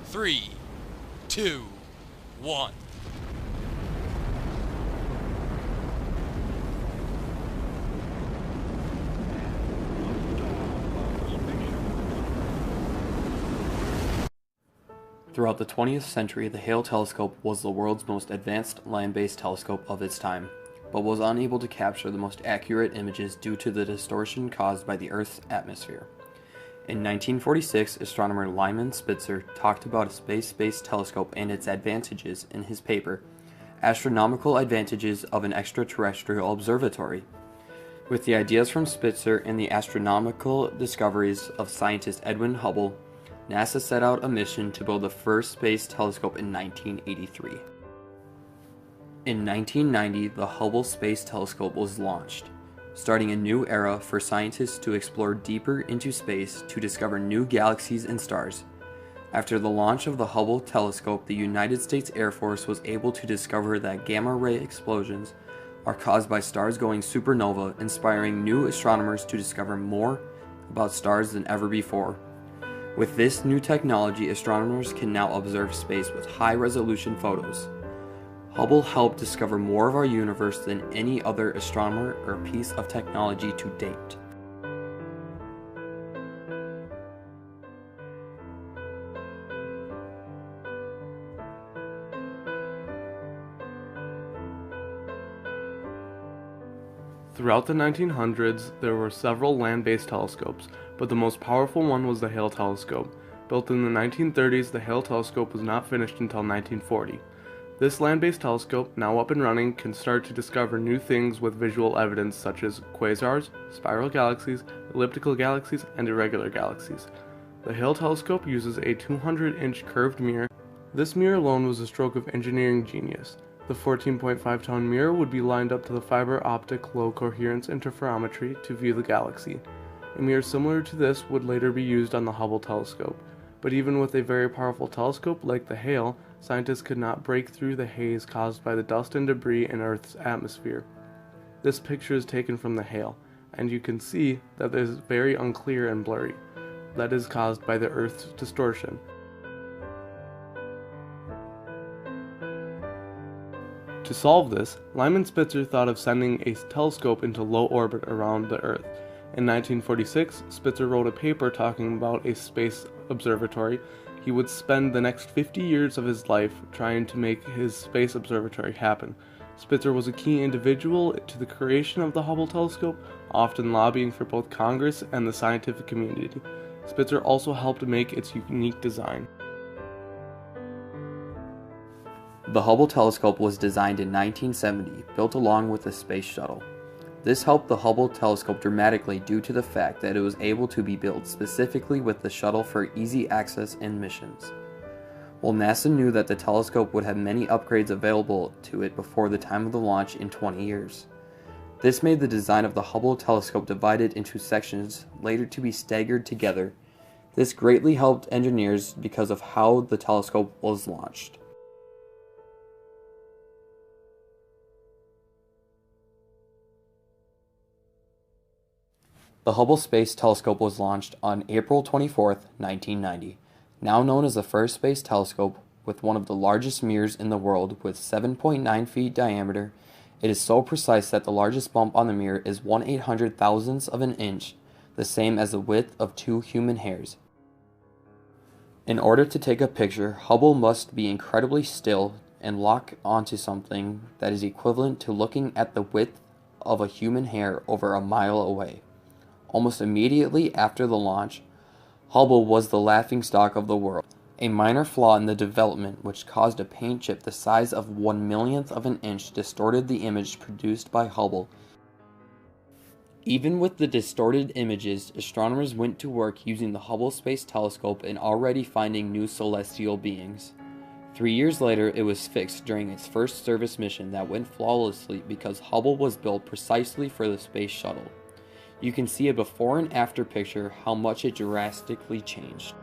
3, 2, 1. Throughout the 20th century, the Hale telescope was the world's most advanced land-based telescope of its time, but was unable to capture the most accurate images due to the distortion caused by the Earth's atmosphere. In 1946, astronomer Lyman Spitzer talked about a space-based telescope and its advantages in his paper, Astronomical Advantages of an Extraterrestrial Observatory. With the ideas from Spitzer and the astronomical discoveries of scientist Edwin Hubble, NASA set out a mission to build the first space telescope in 1983. In 1990, the Hubble Space Telescope was launched, starting a new era for scientists to explore deeper into space to discover new galaxies and stars. After the launch of the Hubble telescope, the United States Air Force was able to discover that gamma-ray explosions are caused by stars going supernova, inspiring new astronomers to discover more about stars than ever before. With this new technology, astronomers can now observe space with high-resolution photos. Hubble helped discover more of our universe than any other astronomer or piece of technology to date. Throughout the 1900s, there were several land-based telescopes, but the most powerful one was the Hale telescope. Built in the 1930s, the Hale telescope was not finished until 1940. This land-based telescope, now up and running, can start to discover new things with visual evidence such as quasars, spiral galaxies, elliptical galaxies, and irregular galaxies. The Hale telescope uses a 200-inch curved mirror. This mirror alone was a stroke of engineering genius. The 14.5-ton mirror would be lined up to the fiber optic low coherence interferometry to view the galaxy. A mirror similar to this would later be used on the Hubble telescope, but even with a very powerful telescope like the Hale, scientists could not break through the haze caused by the dust and debris in Earth's atmosphere. This picture is taken from the Hale, and you can see that it is very unclear and blurry. That is caused by the Earth's distortion. To solve this, Lyman Spitzer thought of sending a telescope into low orbit around the Earth. In 1946, Spitzer wrote a paper talking about a space observatory. He would spend the next 50 years of his life trying to make his space observatory happen. Spitzer was a key individual to the creation of the Hubble telescope, often lobbying for both Congress and the scientific community. Spitzer also helped make its unique design. The Hubble telescope was designed in 1970, built along with the Space Shuttle. This helped the Hubble telescope dramatically due to the fact that it was able to be built specifically with the shuttle for easy access and missions. While NASA knew that the telescope would have many upgrades available to it before the time of the launch in 20 years. This made the design of the Hubble telescope divided into sections, later to be staggered together. This greatly helped engineers because of how the telescope was launched. The Hubble Space Telescope was launched on April 24, 1990. Now known as the first space telescope, with one of the largest mirrors in the world with 7.9 feet diameter, it is so precise that the largest bump on the mirror is 1/800,000th of an inch, the same as the width of 2 human hairs. In order to take a picture, Hubble must be incredibly still and lock onto something that is equivalent to looking at the width of a human hair over a mile away. Almost immediately after the launch, Hubble was the laughingstock of the world. A minor flaw in the development which caused a paint chip the size of 1/millionth of an inch distorted the image produced by Hubble. Even with the distorted images, astronomers went to work using the Hubble Space Telescope and already finding new celestial beings. 3 years later, it was fixed during its first service mission that went flawlessly because Hubble was built precisely for the Space Shuttle. You can see a before and after picture how much it drastically changed.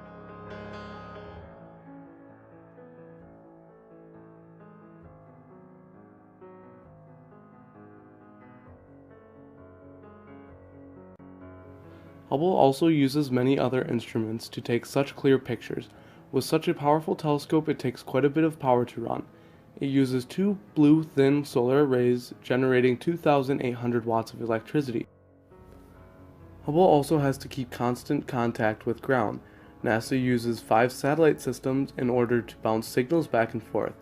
Hubble also uses many other instruments to take such clear pictures. With such a powerful telescope, it takes quite a bit of power to run. It uses two blue thin solar arrays generating 2,800 watts of electricity. Hubble also has to keep constant contact with ground. NASA uses 5 satellite systems in order to bounce signals back and forth.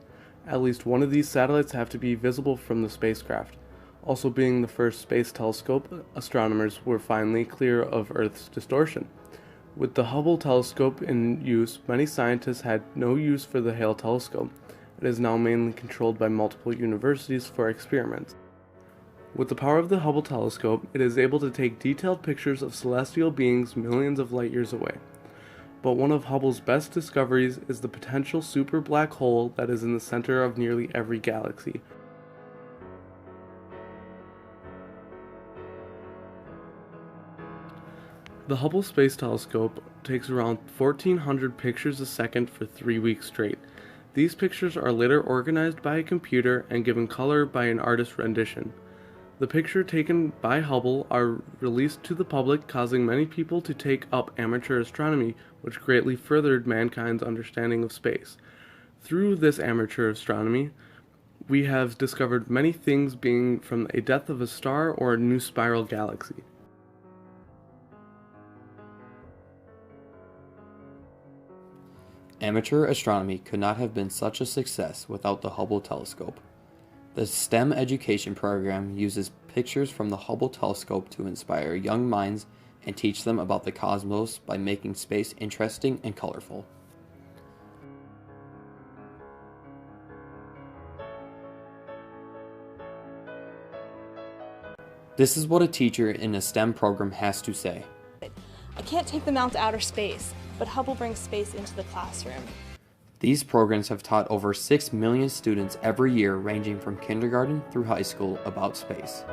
At least one of these satellites have to be visible from the spacecraft. Also being the first space telescope, astronomers were finally clear of Earth's distortion. With the Hubble telescope in use, many scientists had no use for the Hale telescope. It is now mainly controlled by multiple universities for experiments. With the power of the Hubble telescope, it is able to take detailed pictures of celestial beings millions of light years away. But one of Hubble's best discoveries is the potential super black hole that is in the center of nearly every galaxy. The Hubble Space Telescope takes around 1,400 pictures a second for 3 weeks straight. These pictures are later organized by a computer and given color by an artist's rendition. The pictures taken by Hubble are released to the public, causing many people to take up amateur astronomy, which greatly furthered mankind's understanding of space. Through this amateur astronomy, we have discovered many things, being from a death of a star or a new spiral galaxy. Amateur astronomy could not have been such a success without the Hubble telescope. The STEM education program uses pictures from the Hubble telescope to inspire young minds and teach them about the cosmos by making space interesting and colorful. This is what a teacher in a STEM program has to say. I can't take them out to outer space, but Hubble brings space into the classroom. These programs have taught over 6 million students every year, ranging from kindergarten through high school, about space.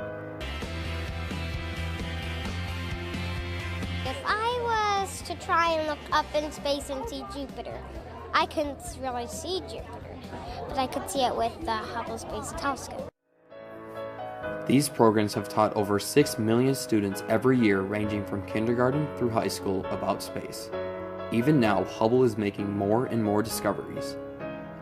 If I was to try and look up in space and see Jupiter, I couldn't really see Jupiter, but I could see it with the Hubble Space Telescope. These programs have taught over 6 million students every year, ranging from kindergarten through high school, about space. Even now, Hubble is making more and more discoveries.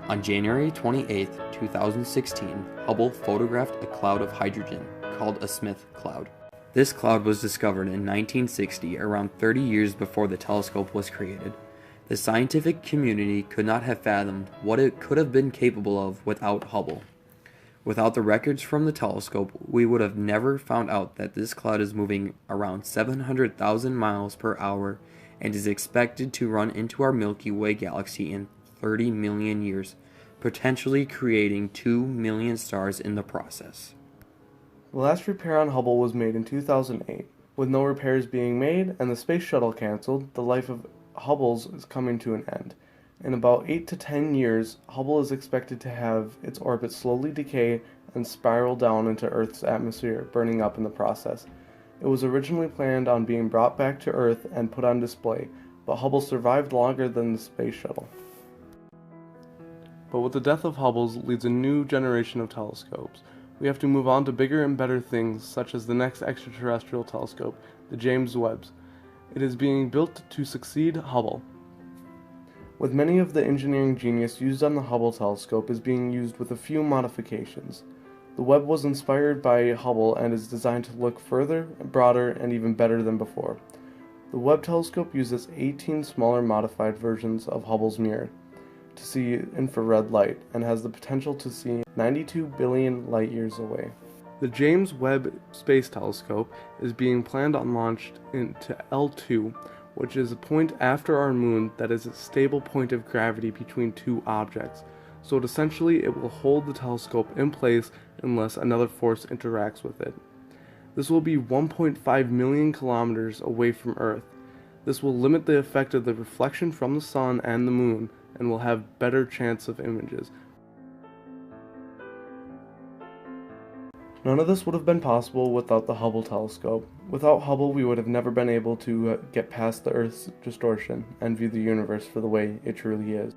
On January 28, 2016, Hubble photographed a cloud of hydrogen called a Smith cloud. This cloud was discovered in 1960, around 30 years before the telescope was created. The scientific community could not have fathomed what it could have been capable of without Hubble. Without the records from the telescope, we would have never found out that this cloud is moving around 700,000 miles per hour and is expected to run into our Milky Way galaxy in 30 million years, potentially creating 2 million stars in the process. The last repair on Hubble was made in 2008. With no repairs being made and the space shuttle cancelled, the life of Hubble's is coming to an end. In about 8 to 10 years, Hubble is expected to have its orbit slowly decay and spiral down into Earth's atmosphere, burning up in the process. It was originally planned on being brought back to Earth and put on display, but Hubble survived longer than the space shuttle. But with the death of Hubble's leads a new generation of telescopes. We have to move on to bigger and better things, such as the next extraterrestrial telescope, the James Webb. It is being built to succeed Hubble. With many of the engineering genius used on the Hubble telescope is being used with a few modifications. The Webb was inspired by Hubble and is designed to look further, broader, and even better than before. The Webb telescope uses 18 smaller modified versions of Hubble's mirror to see infrared light and has the potential to see 92 billion light years away. The James Webb Space Telescope is being planned on launched into L2, which is a point after our moon that is a stable point of gravity between two objects. So essentially it will hold the telescope in place unless another force interacts with it. This will be 1.5 million kilometers away from Earth. This will limit the effect of the reflection from the sun and the moon and will have better chance of images. None of this would have been possible without the Hubble telescope. Without Hubble, we would have never been able to get past the Earth's distortion and view the universe for the way it truly is.